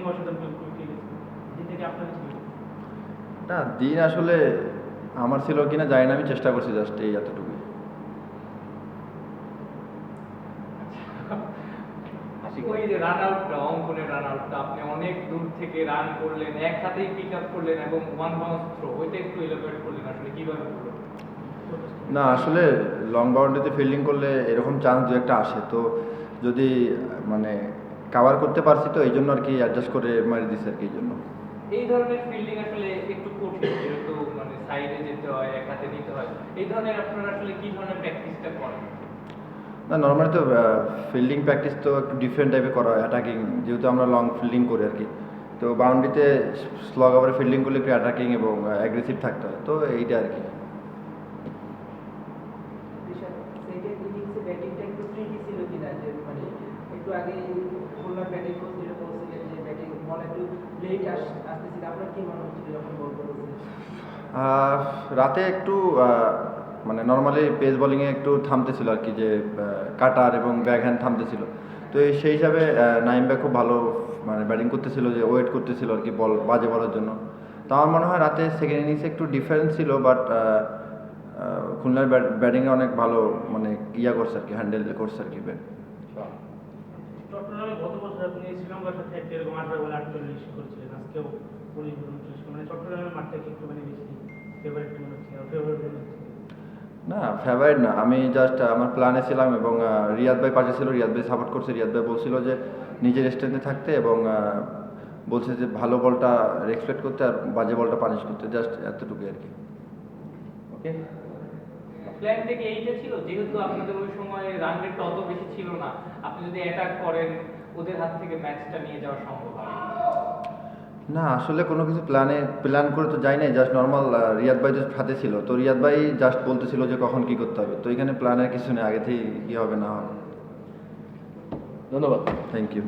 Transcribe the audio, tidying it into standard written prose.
অসাধারণ খেলেছে দিন থেকে আপনার ছিল? না, দিন আসলে আমার ছিল কিনা জানি না, আমি চেষ্টা করছি জাস্ট এই এতটুকুই। ওই যে রান আউটটা, অঙ্কনের রান আউটটা, আপনি অনেক দূর থেকে রান করলেন, এক হাতেই পিক আপ করলেন এবং ওয়ান বাউন্স থ্রো, ওইটা একটু এলাবোরেট করলেন আসলে কিভাবে হলো? না আসলে লং বাউন্ডারিতে ফিল্ডিং করলে এরকম চান্স দু একটা আসে, তো যদি মানে কাভার করতে পারছি তো এই জন্য আর কি অ্যাডজাস্ট করে মারি দিছি আর কি, এই জন্য। এই ধরনের ফিল্ডিং আসলে একটু কঠিন, যেহেতু মানে সাইডে যেতে হয়, এক হাতে নিতে হয়, এই ধরনের আপনারা আসলে কি ধরনের প্র্যাকটিসটা করেন? না নর্মালি তো ফিল্ডিং প্র্যাকটিস তো একটু ডিফারেন্ট টাইপে করা হয়, অ্যাটাকিং যেহেতু আমরা লং ফিল্ডিং করি আর কি, তো বাউন্ডারিতে স্লগ ওভারে ফিল্ডিং করলে একটু অ্যাটাকিং এবং অ্যাগ্রেসিভ থাকতে হয়, তো এইটা আর কি। সেকেন্ড ইনিংসে ব্যাটিংটা একটু ট্রিকি ছিল কিনা, যে মানে একটু আগে খুলনা ব্যাটিং করছিল, বলছিলেন যে ব্যাটিং বল একটু লেট আসতেছিল, আপনার কি মনে হচ্ছিল যখন বল করেছিলেন? রাতে একটু মানে নর্মালি পেস বোলিংয়ে একটু থামতেছিল আর কি, যে কাটার এবং ব্যাক হ্যান্ড থামতেছিল, তো সেই হিসাবে নাইম ভাই খুব ভালো মানে ব্যাটিং করতেছিল, যে ওয়েট করতেছিল আর কি বল বাজে বলার জন্য। তো আমার মনে হয় রাতে সেকেন্ড ইনিংসে একটু ডিফারেন্স ছিল, বাট খুলনার ব্যাটিংয়ে অনেক ভালো মানে ইয়া করছে আর কি, হ্যান্ডেল করছে আর কি ব্যাট। চট্টগ্রামে গত বছর আপনি শ্রীলঙ্কার সাথে একটা এরকম 18 বলে 48 করেছিলেন, আজকেও 19 বলে 29, মানে চট্টগ্রামের মাঠটাকে একটু মানে বেশি ফেভারিট মনে হচ্ছে, ফেভারিট মনে হচ্ছে? না ফেভারিট না, আমি জাস্ট আমার প্ল্যানে ছিলাম এবং রিয়াদ ভাই পাশে ছিল, রিয়াদ ভাই সাপোর্ট করছে, রিয়াদ ভাই বলছিল যে নিজের স্ট্রেন্থে থাকতে এবং বলছে যে ভালো বলটা রেসপেক্ট করতে আর বাজে বলটা পানিশ করতে, জাস্ট এতটুকুই আর কি। ওকে, প্ল্যান থেকে এইটা ছিল, যেহেতু আপনাদের ওই সময় রান রেটটা অত বেশি ছিল না, আপনি যদি অ্যাটাক করেন ওদের হাত থেকে ম্যাচটা নিয়ে যাওয়া সম্ভব হয়? না আসলে কোনো কিছু প্ল্যান করে তো যাই নাই, জাস্ট নর্মাল রিয়াদ ভাই জাস্ট হাতে ছিল, তো রিয়াদ ভাই জাস্ট বলতেছিল যে কখন কি করতে হবে, তো এখানে প্ল্যানের কিছু নেই, আগে থেকেই কী হবে না হবে। ধন্যবাদ। Thank you.